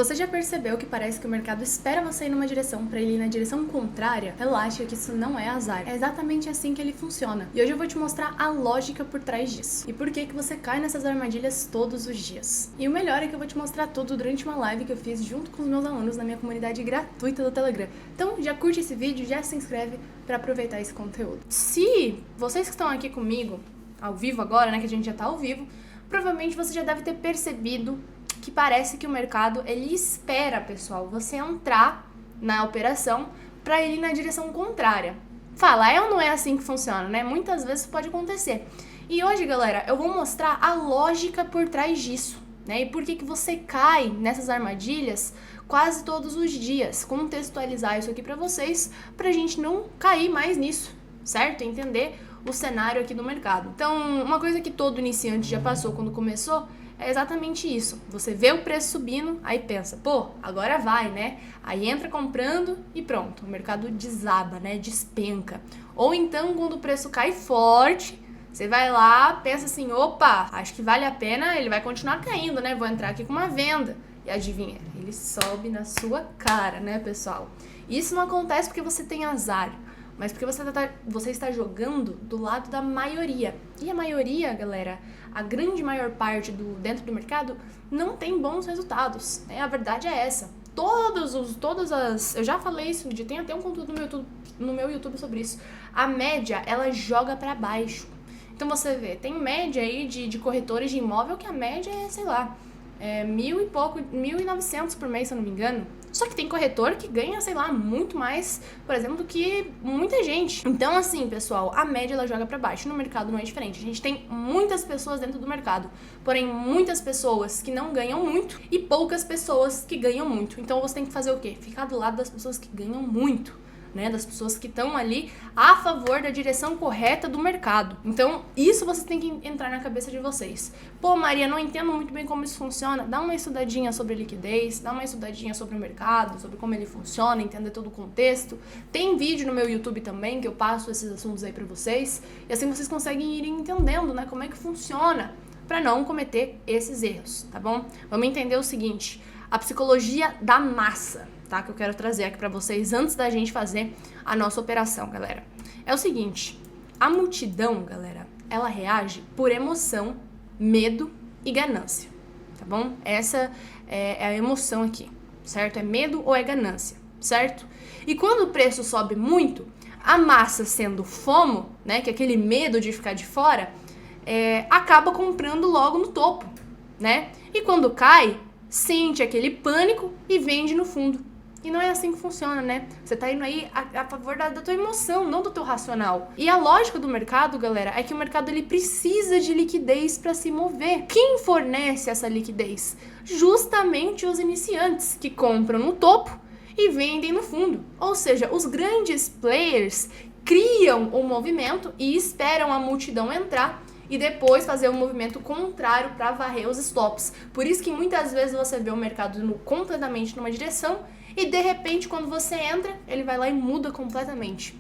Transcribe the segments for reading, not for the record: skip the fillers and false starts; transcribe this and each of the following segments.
você já percebeu que parece que o mercado espera você ir numa direção para ele ir na direção contrária, relaxa que isso não é azar. É exatamente assim que ele funciona. E hoje eu vou te mostrar a lógica por trás disso. E por que você cai nessas armadilhas todos os dias. E o melhor é que eu vou te mostrar tudo durante uma live que eu fiz junto com os meus alunos na minha comunidade gratuita do Telegram. Então já curte esse vídeo, já se inscreve para aproveitar esse conteúdo. Se vocês que estão aqui comigo, ao vivo agora, né, que a gente já tá ao vivo, provavelmente você já deve ter percebido que parece que o mercado, ele espera, pessoal, você entrar na operação para ele ir na direção contrária. Fala, é ou não é assim que funciona, né? Muitas vezes pode acontecer. E hoje, galera, eu vou mostrar a lógica por trás disso, né? E por que você cai nessas armadilhas quase todos os dias. Contextualizar isso aqui para vocês, pra gente não cair mais nisso, certo? Entender o cenário aqui do mercado. Então, uma coisa que todo iniciante já passou quando começou é exatamente isso. Você vê o preço subindo, aí pensa, pô, agora vai, né? Aí entra comprando e pronto, o mercado desaba, né? Despenca. Ou então, quando o preço cai forte, você vai lá, pensa assim, opa, acho que vale a pena, ele vai continuar caindo, né? Vou entrar aqui com uma venda. E adivinha, ele sobe na sua cara, né, pessoal? Isso não acontece porque você tem azar, mas porque você está jogando do lado da maioria. E a maioria, galera, a grande maior parte dentro do mercado não tem bons resultados, né? A verdade é essa. Eu já falei isso, tem até um conteúdo no meu YouTube sobre isso. A média, ela joga para baixo. Então você vê, tem média aí de corretores de imóvel que a média é, sei lá, 1.000 e pouco, 1.900 por mês, se eu não me engano. Só que tem corretor que ganha, sei lá, muito mais, por exemplo, do que muita gente. Então, assim, pessoal, a média ela joga pra baixo. No mercado não é diferente. A gente tem muitas pessoas dentro do mercado, porém muitas pessoas que não ganham muito e poucas pessoas que ganham muito. Então você tem que fazer o quê? Ficar do lado das pessoas que ganham muito, né, das pessoas que estão ali a favor da direção correta do mercado. Então, isso vocês têm que entrar na cabeça de vocês. Pô, Maria, não entendo muito bem como isso funciona. Dá uma estudadinha sobre liquidez, dá uma estudadinha sobre o mercado, sobre como ele funciona, entender todo o contexto. Tem vídeo no meu YouTube também que eu passo esses assuntos aí pra vocês, e assim vocês conseguem ir entendendo, né, como é que funciona, pra não cometer esses erros, tá bom? Vamos entender o seguinte, a psicologia da massa, tá? Que eu quero trazer aqui pra vocês antes da gente fazer a nossa operação, galera. É o seguinte, a multidão, galera, ela reage por emoção, medo e ganância, tá bom? Essa é a emoção aqui, certo? É medo ou é ganância, certo? E quando o preço sobe muito, a massa sendo FOMO, né, que é aquele medo de ficar de fora, acaba comprando logo no topo, né? E quando cai, sente aquele pânico e vende no fundo. E não é assim que funciona, né? Você tá indo aí a favor da tua emoção, não do teu racional. E a lógica do mercado, galera, é que o mercado ele precisa de liquidez para se mover. Quem fornece essa liquidez? Justamente os iniciantes, que compram no topo e vendem no fundo. Ou seja, os grandes players criam o movimento e esperam a multidão entrar e depois fazer um movimento contrário para varrer os stops. Por isso que muitas vezes você vê o mercado indo completamente numa direção e de repente quando você entra, ele vai lá e muda completamente.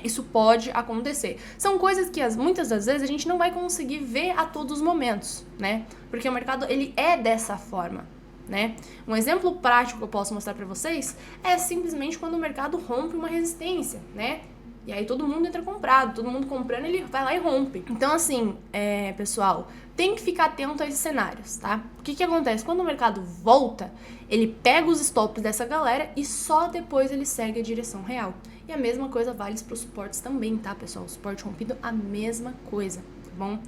Isso pode acontecer. São coisas que muitas das vezes a gente não vai conseguir ver a todos os momentos, né? Porque o mercado ele é dessa forma, né? Um exemplo prático que eu posso mostrar para vocês é simplesmente quando o mercado rompe uma resistência, né? E aí todo mundo entra comprado, todo mundo comprando, ele vai lá e rompe. Então, assim, pessoal, tem que ficar atento a esses cenários, tá? O que acontece? Quando o mercado volta, ele pega os stops dessa galera e só depois ele segue a direção real. E a mesma coisa vale para os suportes também, tá, pessoal? O suporte rompido, a mesma coisa, tá bom?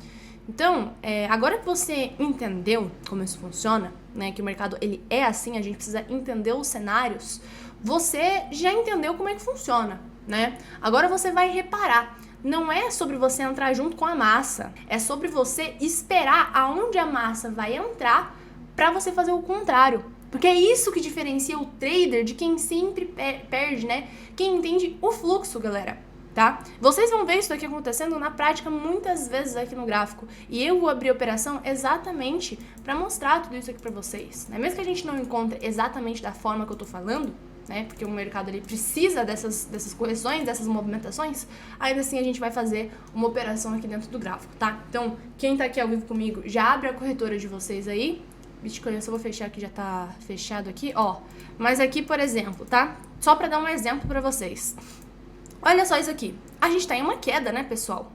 Então, agora que você entendeu como isso funciona, né, que o mercado ele é assim, a gente precisa entender os cenários, você já entendeu como é que funciona, né? Agora você vai reparar, não é sobre você entrar junto com a massa, é sobre você esperar aonde a massa vai entrar para você fazer o contrário. Porque é isso que diferencia o trader de quem sempre perde, né? Quem entende o fluxo, galera, tá? Vocês vão ver isso aqui acontecendo na prática muitas vezes aqui no gráfico. E eu vou abrir a operação exatamente para mostrar tudo isso aqui para vocês, né? Mesmo que a gente não encontre exatamente da forma que eu tô falando, né? Porque o mercado ele precisa dessas correções, dessas movimentações, ainda assim a gente vai fazer uma operação aqui dentro do gráfico, tá? Então, quem tá aqui ao vivo comigo, já abre a corretora de vocês aí, Bitcoin, eu só vou fechar que já tá fechado aqui, ó. Mas aqui, por exemplo, tá? Só pra dar um exemplo pra vocês. Olha só isso aqui. A gente tá em uma queda, né, pessoal?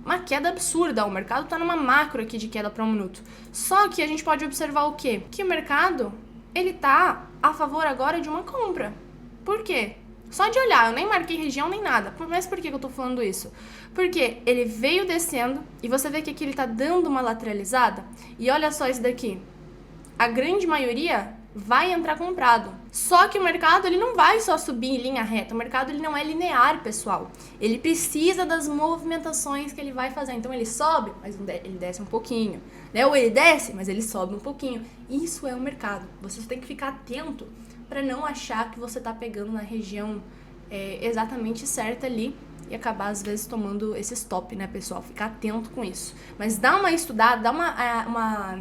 Uma queda absurda. O mercado tá numa macro aqui de queda pra 1 minuto. Só que a gente pode observar o quê? Que o mercado, ele tá a favor agora de uma compra. Por quê? Só de olhar, eu nem marquei região nem nada. Mas por que eu tô falando isso? Porque ele veio descendo e você vê que aqui ele tá dando uma lateralizada. E olha só isso daqui. A grande maioria vai entrar comprado. Só que o mercado, ele não vai só subir em linha reta. O mercado, ele não é linear, pessoal. Ele precisa das movimentações que ele vai fazer. Então, ele sobe, mas ele desce um pouquinho. Né? Ou ele desce, mas ele sobe um pouquinho. Isso é o mercado. Você tem que ficar atento para não achar que você tá pegando na região exatamente certa ali e acabar, às vezes, tomando esse stop, né, pessoal? Ficar atento com isso. Mas dá uma estudada, dá uma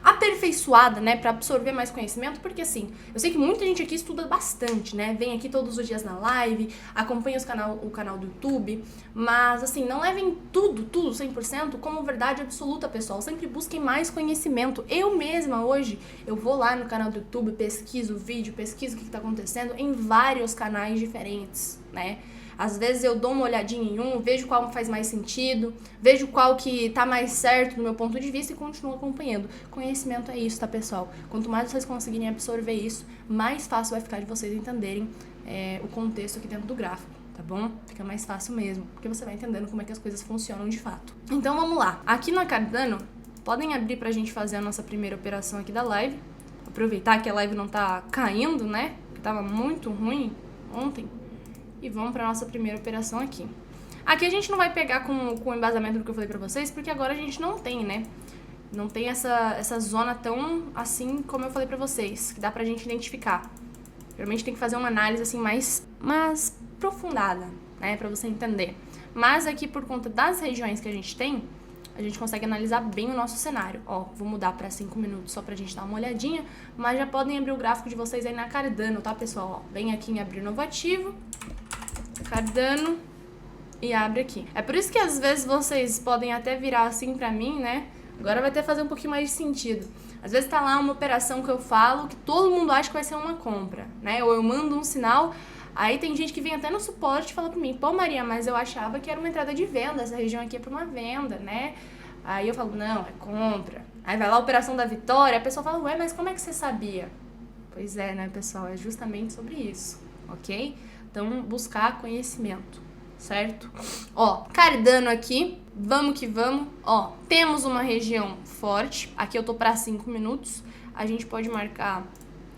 aperfeiçoada, né, pra absorver mais conhecimento, porque assim, eu sei que muita gente aqui estuda bastante, né, vem aqui todos os dias na live, acompanha o canal do YouTube, mas assim, não levem tudo 100% como verdade absoluta, pessoal, sempre busquem mais conhecimento. Eu mesma hoje, eu vou lá no canal do YouTube, pesquiso o vídeo, pesquiso o que tá acontecendo em vários canais diferentes, né. Às vezes eu dou uma olhadinha em um, vejo qual faz mais sentido, vejo qual que tá mais certo do meu ponto de vista e continuo acompanhando. Conhecimento é isso, tá, pessoal? Quanto mais vocês conseguirem absorver isso, mais fácil vai ficar de vocês entenderem o contexto aqui dentro do gráfico, tá bom? Fica mais fácil mesmo, porque você vai entendendo como é que as coisas funcionam de fato. Então vamos lá. Aqui na Cardano, podem abrir pra gente fazer a nossa primeira operação aqui da live. Aproveitar que a live não tá caindo, né? Que tava muito ruim ontem. E vamos para nossa primeira operação aqui. Aqui a gente não vai pegar com o embasamento do que eu falei para vocês, porque agora a gente não tem, né? Não tem essa zona tão assim como eu falei para vocês, que dá pra gente identificar. Realmente tem que fazer uma análise assim mais aprofundada, né? Pra você entender. Mas aqui, por conta das regiões que a gente tem, a gente consegue analisar bem o nosso cenário. Ó, vou mudar para 5 minutos só pra gente dar uma olhadinha, mas já podem abrir o gráfico de vocês aí na Cardano, tá, pessoal? Ó, vem aqui em abrir novo ativo, Cardano, e abre aqui. É por isso que às vezes vocês podem até virar assim pra mim, né? Agora vai até fazer um pouquinho mais de sentido. Às vezes tá lá uma operação que eu falo que todo mundo acha que vai ser uma compra, né? Ou eu mando um sinal, aí tem gente que vem até no suporte e fala pra mim, pô, Maria, mas eu achava que era uma entrada de venda, essa região aqui é pra uma venda, né? Aí eu falo, não, é compra. Aí vai lá a operação da vitória, a pessoa fala, ué, mas como é que você sabia? Pois é, né, pessoal? É justamente sobre isso, ok? Então, buscar conhecimento, certo? Ó, Cardano aqui, vamos que vamos. Ó, temos uma região forte. Aqui eu tô para 5 minutos. A gente pode marcar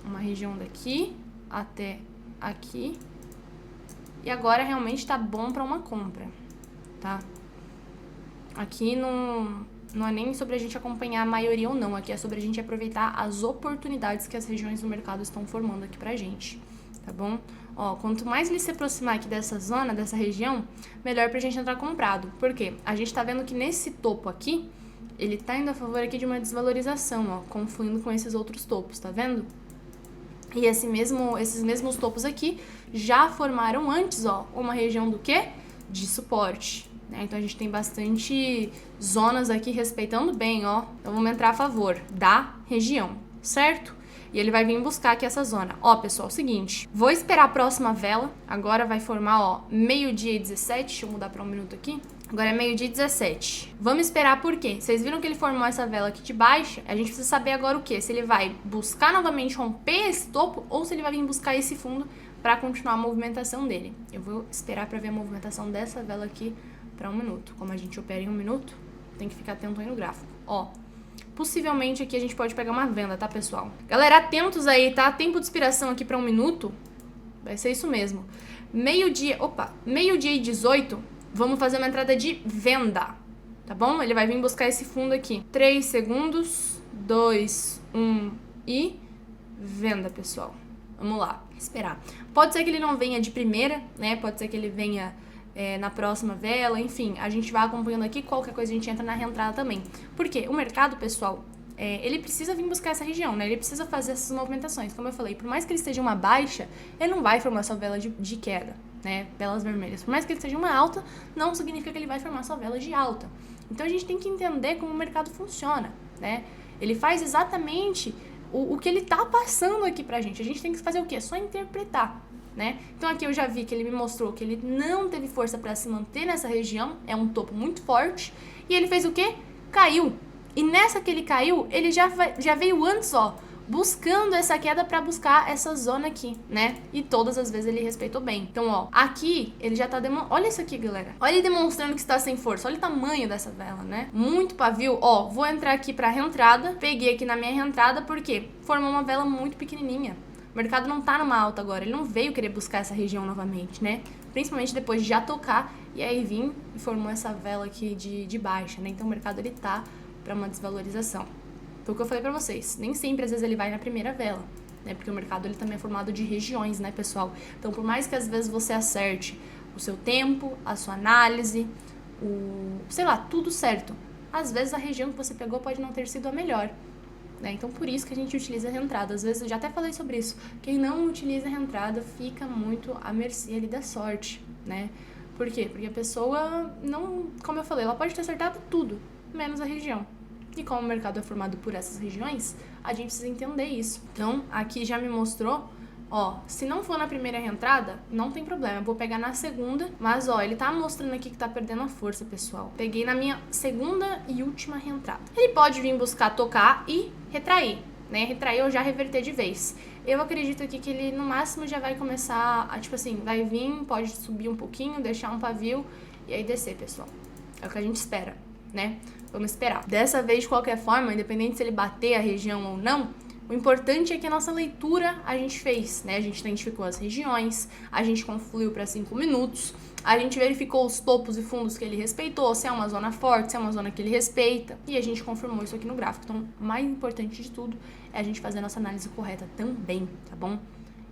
uma região daqui até aqui. E agora realmente tá bom para uma compra, tá? Aqui não é nem sobre a gente acompanhar a maioria ou não. Aqui é sobre a gente aproveitar as oportunidades que as regiões do mercado estão formando aqui pra gente, tá bom? Ó, quanto mais ele se aproximar aqui dessa zona, dessa região, melhor pra gente entrar comprado. Por quê? A gente tá vendo que nesse topo aqui, ele tá indo a favor aqui de uma desvalorização, ó, confluindo com esses outros topos, tá vendo? E esses mesmos topos aqui já formaram antes, ó, uma região do quê? De suporte, né? Então a gente tem bastante zonas aqui respeitando bem, ó. Então vamos entrar a favor da região, certo? E ele vai vir buscar aqui essa zona. Ó, pessoal, seguinte, vou esperar a próxima vela. Agora vai formar, ó, meio-dia e 17. Deixa eu mudar para 1 minuto aqui. Agora é meio-dia e 17. Vamos esperar por quê? Vocês viram que ele formou essa vela aqui de baixa? A gente precisa saber agora o quê? Se ele vai buscar novamente romper esse topo ou se ele vai vir buscar esse fundo para continuar a movimentação dele. Eu vou esperar para ver a movimentação dessa vela aqui para 1 minuto. Como a gente opera em 1 minuto, tem que ficar atento aí no gráfico. Ó, possivelmente aqui a gente pode pegar uma venda, tá, pessoal? Galera, atentos aí, tá? Tempo de expiração aqui para 1 minuto. Vai ser isso mesmo. Meio-dia e 18, vamos fazer uma entrada de venda, tá bom? Ele vai vir buscar esse fundo aqui. 3 segundos, 2, 1 e venda, pessoal. Vamos lá, esperar. Pode ser que ele não venha de primeira, né? Pode ser que ele venha na próxima vela, enfim, a gente vai acompanhando aqui, qualquer coisa a gente entra na reentrada também. Porque o mercado, pessoal, ele precisa vir buscar essa região, né? Ele precisa fazer essas movimentações. Como eu falei, por mais que ele esteja uma baixa, ele não vai formar sua vela de queda, né? Velas vermelhas. Por mais que ele esteja uma alta, não significa que ele vai formar sua vela de alta. Então a gente tem que entender como o mercado funciona, né? Ele faz exatamente o que ele tá passando aqui pra gente. A gente tem que fazer o quê? Só interpretar, né? Então aqui eu já vi que ele me mostrou que ele não teve força para se manter nessa região, é um topo muito forte, e ele fez o quê? Caiu. E nessa que ele caiu, ele já veio antes, ó, buscando essa queda para buscar essa zona aqui, né? E todas as vezes ele respeitou bem. Então, ó, aqui ele já tá demonstrando... Olha isso aqui, galera. Olha ele demonstrando que está sem força. Olha o tamanho dessa vela, né? Muito pavio. Ó, vou entrar aqui pra reentrada. Peguei aqui na minha reentrada porque formou uma vela muito pequenininha. O mercado não tá numa alta agora. Ele não veio querer buscar essa região novamente, né? Principalmente depois de já tocar e aí vir e formou essa vela aqui de baixa, né? Então o mercado ele tá para uma desvalorização. Foi o que eu falei pra vocês. Nem sempre, às vezes, ele vai na primeira vela, né? Porque o mercado ele também é formado de regiões, né, pessoal? Então, por mais que às vezes você acerte o seu tempo, a sua análise, sei lá, tudo certo, às vezes a região que você pegou pode não ter sido a melhor, né? Então, por isso que a gente utiliza a reentrada. Às vezes, eu já até falei sobre isso. Quem não utiliza a reentrada fica muito à mercê ali da sorte, né? Por quê? Porque a pessoa não... Como eu falei, ela pode ter acertado tudo, menos a região. E como o mercado é formado por essas regiões, a gente precisa entender isso. Então, aqui já me mostrou, ó, se não for na primeira reentrada, não tem problema, eu vou pegar na segunda, mas ó, ele tá mostrando aqui que tá perdendo a força, pessoal. Peguei na minha segunda e última reentrada. Ele pode vir buscar tocar e retrair, né? Retrair ou já reverter de vez. Eu acredito aqui que ele no máximo já vai começar a, tipo assim, vai vir, pode subir um pouquinho, deixar um pavio e aí descer, pessoal. É o que a gente espera, né? Vamos esperar. Dessa vez, de qualquer forma, independente se ele bater a região ou não, o importante é que a nossa leitura a gente fez, né? A gente identificou as regiões, a gente confluiu para 5 minutos, a gente verificou os topos e fundos que ele respeitou, se é uma zona forte, se é uma zona que ele respeita, e a gente confirmou isso aqui no gráfico. Então, o mais importante de tudo é a gente fazer a nossa análise correta também, tá bom?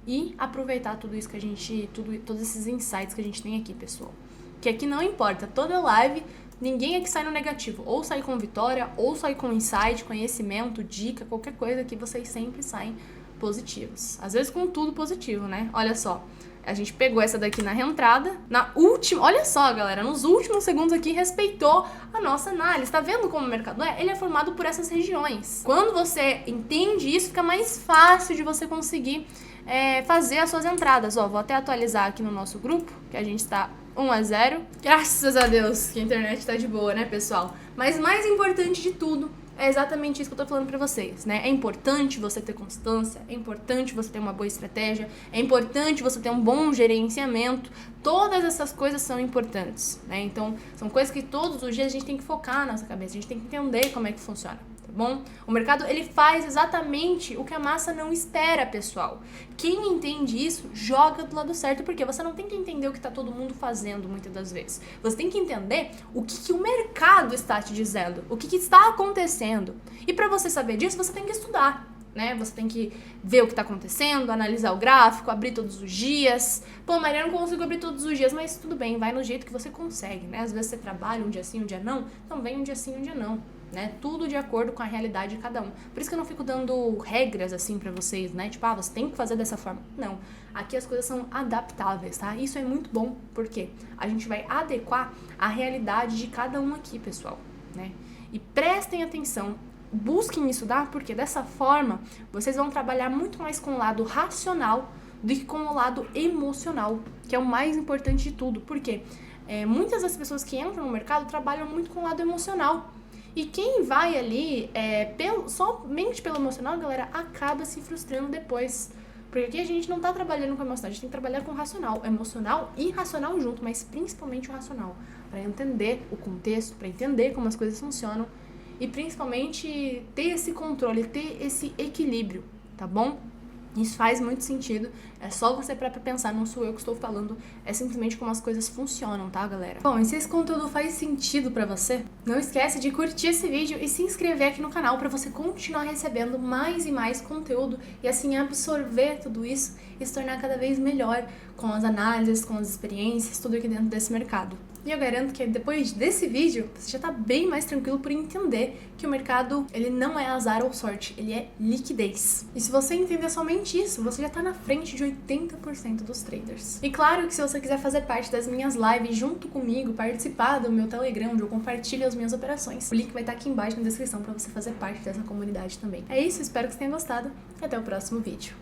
E aproveitar tudo isso que a gente, todos esses insights que a gente tem aqui, pessoal. Que aqui não importa, toda live... Ninguém aqui sai no negativo, ou sai com vitória, ou sai com insight, conhecimento, dica, qualquer coisa que vocês sempre saem positivos. Às vezes com tudo positivo, né? Olha só, a gente pegou essa daqui na reentrada, na última, olha só, galera, nos últimos segundos aqui respeitou a nossa análise. Tá vendo como o mercado é? Ele é formado por essas regiões. Quando você entende isso, fica mais fácil de você conseguir fazer as suas entradas. Ó, vou até atualizar aqui no nosso grupo, que a gente está 1-0. Graças a Deus que a internet tá de boa, né, pessoal? Mas mais importante de tudo é exatamente isso que eu tô falando pra vocês, né? É importante você ter constância, é importante você ter uma boa estratégia, é importante você ter um bom gerenciamento. Todas essas coisas são importantes, né? Então, são coisas que todos os dias a gente tem que focar na nossa cabeça, a gente tem que entender como é que funciona. Bom, o mercado ele faz exatamente o que a massa não espera, pessoal. Quem entende isso, joga do lado certo, porque você não tem que entender o que está todo mundo fazendo muitas das vezes. Você tem que entender o que o mercado está te dizendo, o que está acontecendo. E para você saber disso, você tem que estudar, né? Você tem que ver o que está acontecendo, analisar o gráfico, abrir todos os dias. Pô, Maria, eu não consigo abrir todos os dias, mas tudo bem, vai no jeito que você consegue, né? Às vezes você trabalha um dia sim, um dia não, então vem um dia sim, um dia não. Né? Tudo de acordo com a realidade de cada um. Por isso que eu não fico dando regras assim pra vocês, né? Tipo, você tem que fazer dessa forma. Não. Aqui as coisas são adaptáveis, tá? Isso é muito bom, porque a gente vai adequar a realidade de cada um aqui, pessoal, né? E prestem atenção, busquem estudar, porque dessa forma vocês vão trabalhar muito mais com o lado racional do que com o lado emocional, que é o mais importante de tudo. Porque muitas das pessoas que entram no mercado trabalham muito com o lado emocional. E quem vai ali somente pelo emocional, galera, acaba se frustrando depois. Porque aqui a gente não tá trabalhando com emocional, a gente tem que trabalhar com racional. Emocional e racional junto, mas principalmente o racional. Para entender o contexto, para entender como as coisas funcionam. E principalmente ter esse controle, ter esse equilíbrio, tá bom? Isso faz muito sentido, é só você parar pra pensar, não sou eu que estou falando, é simplesmente como as coisas funcionam, tá, galera? Bom, e se esse conteúdo faz sentido pra você, não esquece de curtir esse vídeo e se inscrever aqui no canal pra você continuar recebendo mais e mais conteúdo e assim absorver tudo isso e se tornar cada vez melhor com as análises, com as experiências, tudo aqui dentro desse mercado. E eu garanto que depois desse vídeo, você já tá bem mais tranquilo por entender que o mercado, ele não é azar ou sorte, ele é liquidez. E se você entender somente isso, você já tá na frente de 80% dos traders. E claro que se você quiser fazer parte das minhas lives junto comigo, participar do meu Telegram, onde eu compartilho as minhas operações, o link vai estar aqui embaixo na descrição para você fazer parte dessa comunidade também. É isso, espero que você tenha gostado e até o próximo vídeo.